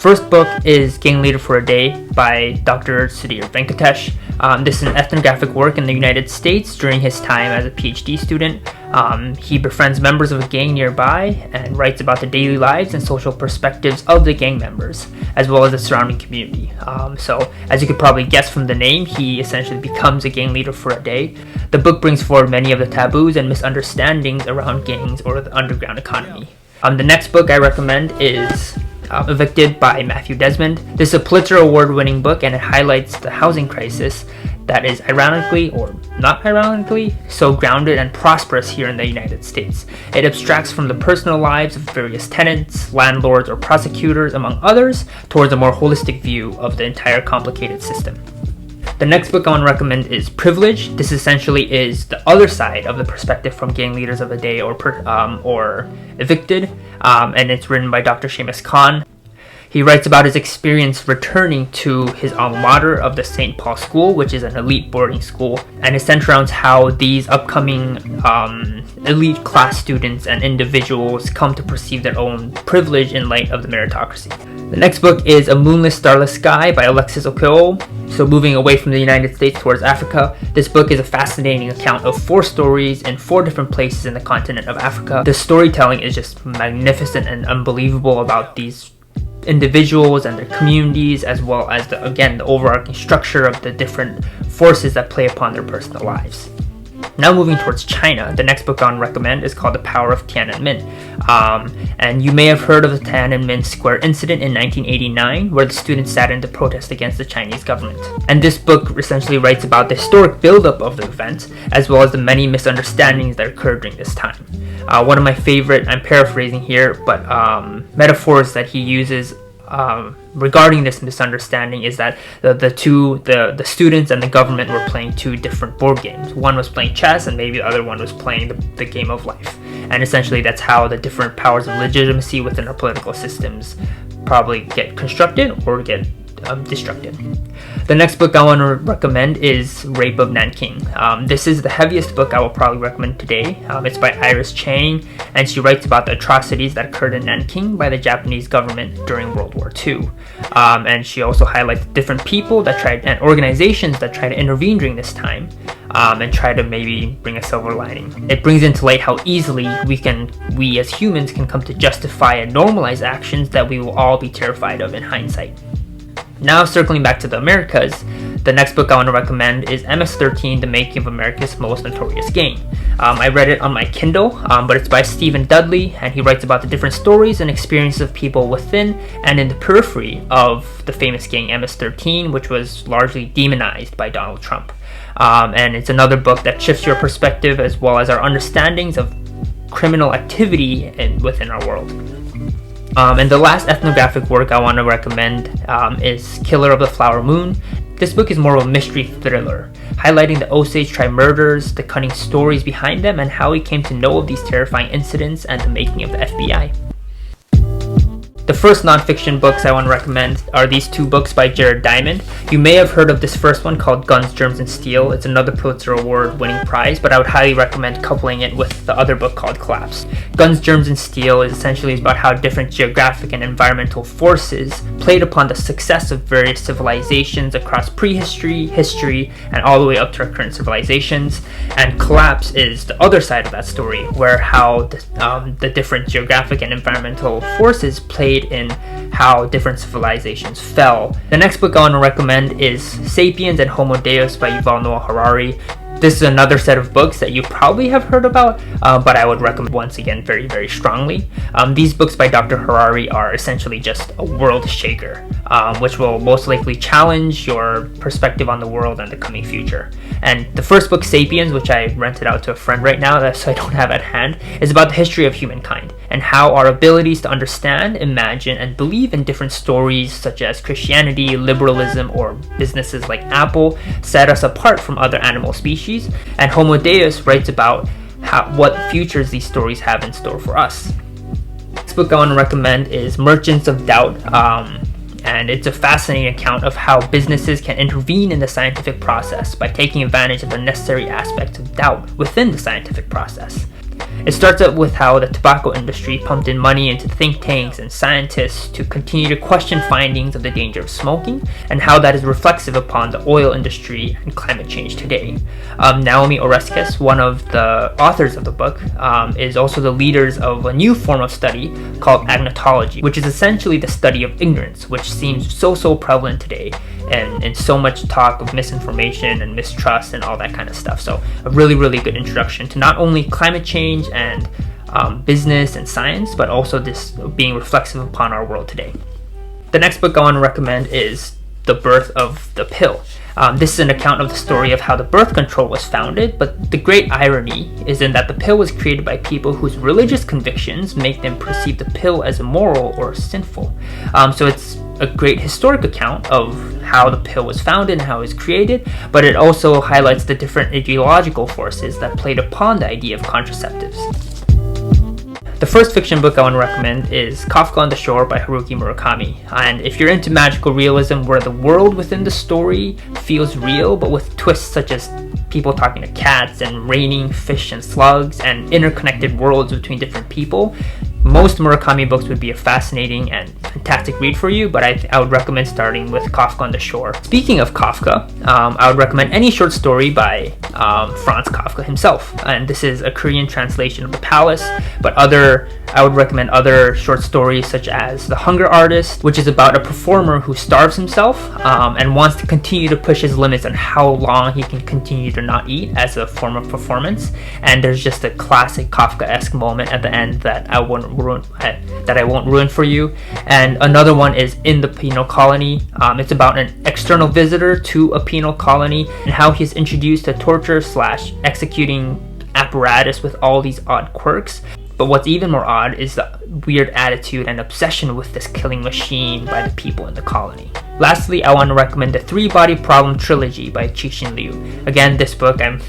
First book is Gang Leader for a Day by Dr. Sudhir Venkatesh. This is an ethnographic work in the United States during his time as a PhD student. He befriends members of a gang nearby and writes about the daily lives and social perspectives of the gang members, as well as the surrounding community. So, as you could probably guess from the name, he essentially becomes a gang leader for a day. The book brings forward many of the taboos and misunderstandings around gangs or the underground economy. The next book I recommend is Evicted by Matthew Desmond. This is a Pulitzer Award-winning book, and it highlights the housing crisis that is ironically, or not ironically, so grounded and prosperous here in the United States. It abstracts from the personal lives of various tenants, landlords, or prosecutors, among others, towards a more holistic view of the entire complicated system. The next book I want to recommend is Privilege. This essentially is the other side of the perspective from Gang Leaders of a Day or Evicted, and it's written by Dr. Shamus Khan. He writes about his experience returning to his alma mater of the St. Paul School, which is an elite boarding school, and it centers around how these upcoming elite class students and individuals come to perceive their own privilege in light of the meritocracy. The next book is A Moonless, Starless Sky by Alexis Okeowo. So moving away from the United States towards Africa, this book is a fascinating account of 4 stories in 4 different places in the continent of Africa. The storytelling is just magnificent and unbelievable about these individuals and their communities, as well as the overarching structure of the different forces that play upon their personal lives. Now moving towards China, the next book I want to recommend is called The Power of Tiananmen. And you may have heard of the Tiananmen Square incident in 1989, where the students sat in to protest against the Chinese government. And this book essentially writes about the historic buildup of the event, as well as the many misunderstandings that occurred during this time. One of my favorite, I'm paraphrasing here, but metaphors that he uses regarding this misunderstanding is that the students and the government were playing 2 different board games. One was playing chess, and maybe the other one was playing the game of life. And essentially that's how the different powers of legitimacy within our political systems probably get constructed or get destructed. The next book I want to recommend is Rape of Nanking. This is the heaviest book I will probably recommend today. It's by Iris Chang, and she writes about the atrocities that occurred in Nanking by the Japanese government during World War II. And she also highlights different people that tried and organizations that tried to intervene during this time and try to maybe bring a silver lining. It brings into light how easily we as humans can come to justify and normalize actions that we will all be terrified of in hindsight. Now circling back to the Americas, the next book I want to recommend is MS-13, The Making of America's Most Notorious Gang. I read it on my Kindle, but it's by Stephen Dudley, and he writes about the different stories and experiences of people within and in the periphery of the famous gang MS-13, which was largely demonized by Donald Trump. And it's another book that shifts your perspective as well as our understandings of criminal activity within our world. And the last ethnographic work I want to recommend is Killer of the Flower Moon. This book is more of a mystery thriller, highlighting the Osage tribe murders, the cunning stories behind them, and how he came to know of these terrifying incidents and the making of the FBI. The first nonfiction books I want to recommend are these 2 books by Jared Diamond. You may have heard of this first one called Guns, Germs, and Steel. It's another Pulitzer Award-winning prize, but I would highly recommend coupling it with the other book called Collapse. Guns, Germs, and Steel is essentially about how different geographic and environmental forces played upon the success of various civilizations across prehistory, history, and all the way up to our current civilizations. And Collapse is the other side of that story, where how the different geographic and environmental forces played in how different civilizations fell. The next book I want to recommend is Sapiens and Homo Deus by Yuval Noah Harari. This is another set of books that you probably have heard about, but I would recommend once again very, very strongly. These books by Dr. Harari are essentially just a world shaker, which will most likely challenge your perspective on the world and the coming future. And the first book, Sapiens, which I rented out to a friend right now, so I don't have at hand, is about the history of humankind and how our abilities to understand, imagine, and believe in different stories such as Christianity, liberalism, or businesses like Apple set us apart from other animal species. And Homo Deus writes about what futures these stories have in store for us. The next book I want to recommend is Merchants of Doubt, and it's a fascinating account of how businesses can intervene in the scientific process by taking advantage of the necessary aspects of doubt within the scientific process. It starts out with how the tobacco industry pumped in money into think tanks and scientists to continue to question findings of the danger of smoking, and how that is reflexive upon the oil industry and climate change today. Naomi Oreskes, one of the authors of the book, is also the leaders of a new form of study called agnotology, which is essentially the study of ignorance, which seems so prevalent today, and so much talk of misinformation and mistrust and all that kind of stuff. So a really good introduction to not only climate change and business and science, but also this being reflexive upon our world today. The next book I want to recommend is The Birth of the Pill. This is an account of the story of how the birth control was founded, but the great irony is in that the pill was created by people whose religious convictions make them perceive the pill as immoral or sinful. So it's a great historic account of how the pill was founded and how it was created, but it also highlights the different ideological forces that played upon the idea of contraceptives. The first fiction book I want to recommend is Kafka on the Shore by Haruki Murakami. And if you're into magical realism where the world within the story feels real, but with twists such as people talking to cats and raining fish and slugs and interconnected worlds between different people, most Murakami books would be a fascinating and fantastic read for you, but I would recommend starting with Kafka on the Shore. Speaking of Kafka, I would recommend any short story by Franz Kafka himself. And this is a Korean translation of The Palace, but I would recommend other short stories such as The Hunger Artist, which is about a performer who starves himself and wants to continue to push his limits on how long he can continue to not eat as a form of performance. And there's just a classic Kafka-esque moment at the end that I won't ruin for you. And another one is In the Penal Colony. It's about an external visitor to a penal colony and how he's introduced to torture/executing apparatus with all these odd quirks. But what's even more odd is the weird attitude and obsession with this killing machine by the people in the colony. Lastly, I want to recommend the Three Body Problem Trilogy by Cixin Liu. Again, this book I'm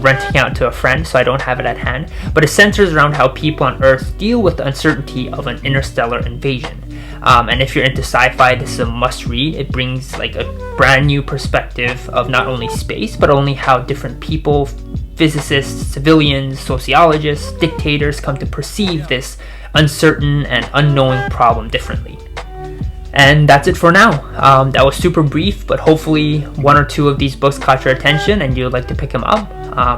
renting out to a friend, so I don't have it at hand, but it centers around how people on Earth deal with the uncertainty of an interstellar invasion. And if you're into sci-fi, this is a must-read. It brings like a brand new perspective of not only space, but only how different people, physicists, civilians, sociologists, dictators come to perceive this uncertain and unknowing problem differently. And that's it for now. That was super brief, but hopefully one or two of these books caught your attention and you'd like to pick them up.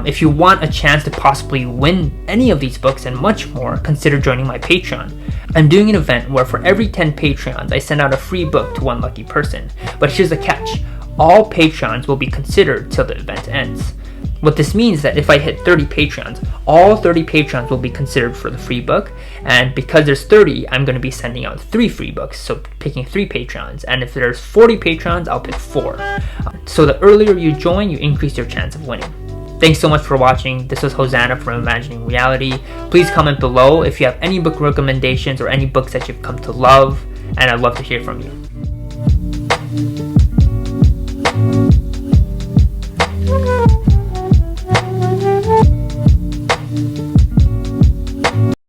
If you want a chance to possibly win any of these books and much more, consider joining my Patreon. I'm doing an event where for every 10 Patreons, I send out a free book to one lucky person. But here's the catch. All Patreons will be considered till the event ends. What this means is that if I hit 30 Patreons, all 30 Patreons will be considered for the free book, and because there's 30, I'm going to be sending out 3 free books, so picking 3 Patreons, and if there's 40 Patreons, I'll pick 4. So the earlier you join, you increase your chance of winning. Thanks so much for watching. This was Hosanna from Imagining Reality. Please comment below if you have any book recommendations or any books that you've come to love, and I'd love to hear from you.